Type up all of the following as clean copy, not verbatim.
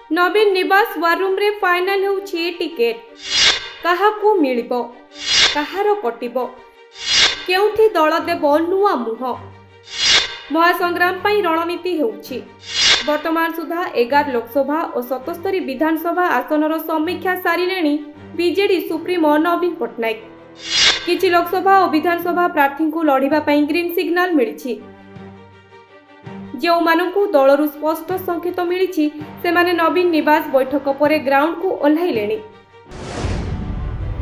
नवीन निवास war room रे final होउछि ticket काहाकू मिलिबो काहार कटिबो केउठी दल देबो नुआ मुह महासंग्राम पई रणनीति होउछि। वर्तमान सुधा 11 लोकसभा और 77 विधानसभा आसनर समीक्षा सारिलेणी बीजेडी सुप्रीमो नवीन पट्टनायक। किछि लोकसभा और विधानसभा प्रार्थी को लड़िबा पई ग्रीन सिग्नल मिलिछि। जो मानकु दलरु स्पष्ट संकेत मिलिछि सेमाने नवीन निवास बैठक पर ग्राउंड को ओह्लाइलेणी।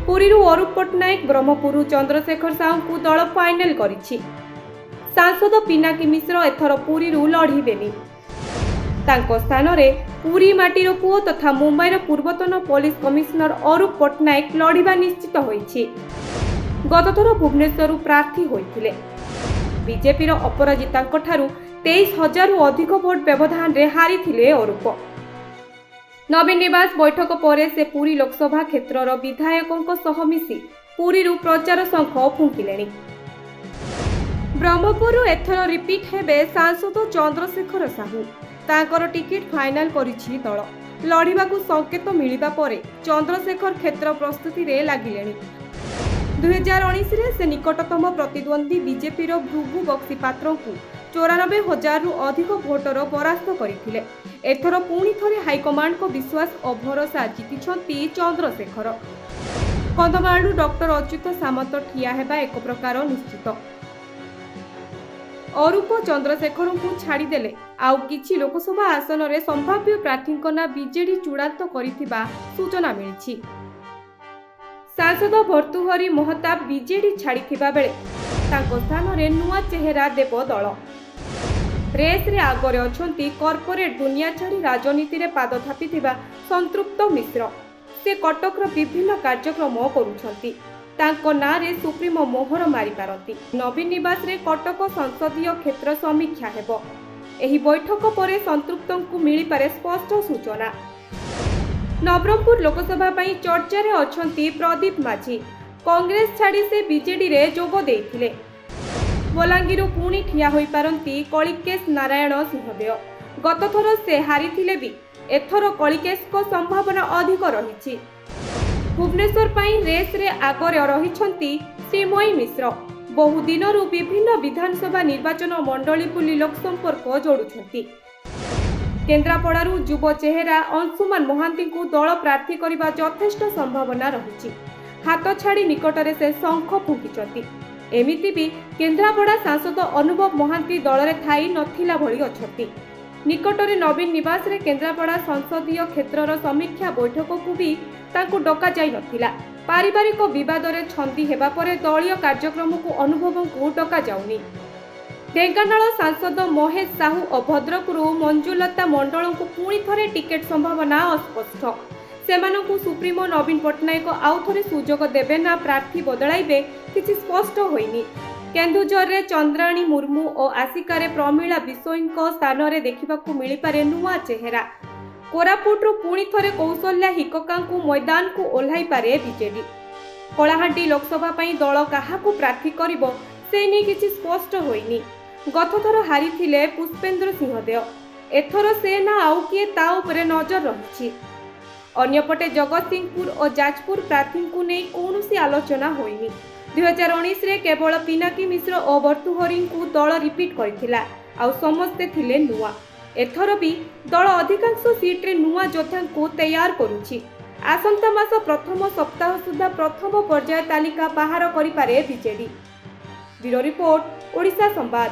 पुरीरु अरूप पट्टनायक ब्रह्मपुरु चंद्रशेखर साहू को दल फाइनल करिछि। सांसद पिनाकी मिश्र एथर पुरीरु लढ़िबेनी। तांको स्थान रे पुरी माटीर पुओ तथा मुंबईर पूर्वतन पुलिस कमिश्नर अरूप पट्टनायक लढ़िबा निश्चित होइछि। गतथर भुवनेश्वरु प्रार्थी होइथिले। बीजेपीर अपराजितांक ठारू 23,000 रु अधिक भोट व्यवधान रे हारिथिले अरूप। नवीन निवास बैठक परे से पुरी लोकसभा क्षेत्रर विधायकों सह मिसी पुरीरु प्रचार शंख फुंकिलेणी। ब्रह्मपुरु एथर रिपीट हेबे सांसद चंद्रशेखर साहू। तांकर टिकेट फाइनल करिछि दल। लढ़िबाकू संकेत मिलिबा परे चंद्रशेखर क्षेत्र प्रस्तुति रे लागिलेणी। 2019 रे से निकटतम प्रतिद्वंदी बीजेपीर भृगु बक्सी पात्र को 94,000 रु अधिक भोटर परास्त करथिले। एथर पुणी थरे हाईकमांड को विश्वास और भरोसा जीतिछंती चंद्रशेखर। कंधमालू डॉक्टर अच्युत सामंत ठिया हेबा एक प्रकार निश्चित। अरूप चंद्रशेखर को छाड़ीदेले आउ किछि लोकसभा आसन रे संभाव्य प्रार्थी ना बीजेडी चूड़ांत करिथिबा सूचना मिलिछि। सांसद भर्तृहरि महताब बीजेडी छाड़ीथिबा बेले तांको स्थान रे नुआ चेहरा देव दल। रेस रे आगरे अछंती कॉर्पोरेट दुनिया छाड़ी राजनीति रे पाद थापिथिबा संतृप्त मिश्र। से कटकर विभिन्न कार्यक्रम करुछंती। तांको नारे सुप्रीमो मोहर मारी पारती। नवीन निवास रे कटक संसदीय क्षेत्र समीक्षा हेबो। एही बैठक परे संतृप्तंकु मिली पारे स्पष्ट सूचना। नवरंगपुर लोकसभा पई चर्चा रे अछंती प्रदीप माझी। कांग्रेस छाड़ी से बीजेडी रे जोग देइथिले। बलांगीरु पुणी ठिया होई पारंती कलिकेश नारायण सिंहदेव। गतथर से हारिथिले भी एथर कलिकेश को संभावना अधिक रहिछि। भुवनेश्वर पई रेस रे आगरे रहिछंती श्रीमयी मिश्र। बहु दिनरु विभिन्न विधानसभा निर्वाचन मंडली बुली लोक संपर्क जोड़ुछंती। केन्द्रापड़ारू युव चेहरा अंशुमान महांती को दल प्रार्थी करबा यथेष्ट संभावना रहिछि। हाथ छाड़ी निकटरे से शंख फुंकिछंती। एमिति भी केन्द्रापड़ा सांसद अनुभव महांती दल रे थाई नथिला भଳି अछंती। निकटरे नवीन निवास रे केन्द्रापड़ा संसदीय क्षेत्रर समीक्षा बैठक को भी तांको डका जाई नथिला। पारिवारिक विवाद रे छंदी हेबा परे दलीय कार्यक्रम को अनुभव को डका जाउनी। ढेंकानाल सांसद महेश साहू और भद्रकरू मंजुलता मंडल को पुणी थरे टिकेट संभावना अस्पष्ट। सेमानकु सुप्रीमो नवीन पट्टनायक आउ थरे सुजोग देबे ना प्रार्थी बदलाइबे किछि स्पष्ट होइनी। केन्दुझर रे चंद्राणी मुर्मू और आसिकारे प्रमीला बिसोईंको स्थान रे देखिबाकू मिली पारे नुआ चेहरा। कोरापुटरू पुणी थरे कौशल्या हिककांकू मैदान को ओह्लाई पारे बीजेडी। कलाहांडी लोकसभा पई दल काहाकू प्रार्थी करिबो से नै किछि स्पष्ट होइनी। गतथर हारिथिले पुष्पेंद्र सिंहदेव। एथर से ना आउ किए ता उपरे नजर रहिछि। अन्यपटे जगतसिंहपुर और जाजपुर प्रार्थी को नहीं कौनसी आलोचना होइनी। 2019 रे केवल पिनाकी मिश्र और भर्तृहरि को दल रिपीट करथिला आउ समस्ते थिले नुआ। एथर भी दल अधिकांश सीट रे नुआ योद्धा को तैयार करुछि। आसंता मास प्रथम सप्ताह सुधा प्रथम पर्याय तालिका बाहर करि पारे बीजेडी। ब्यूरो रिपोर्ट ओडिशा संवाद।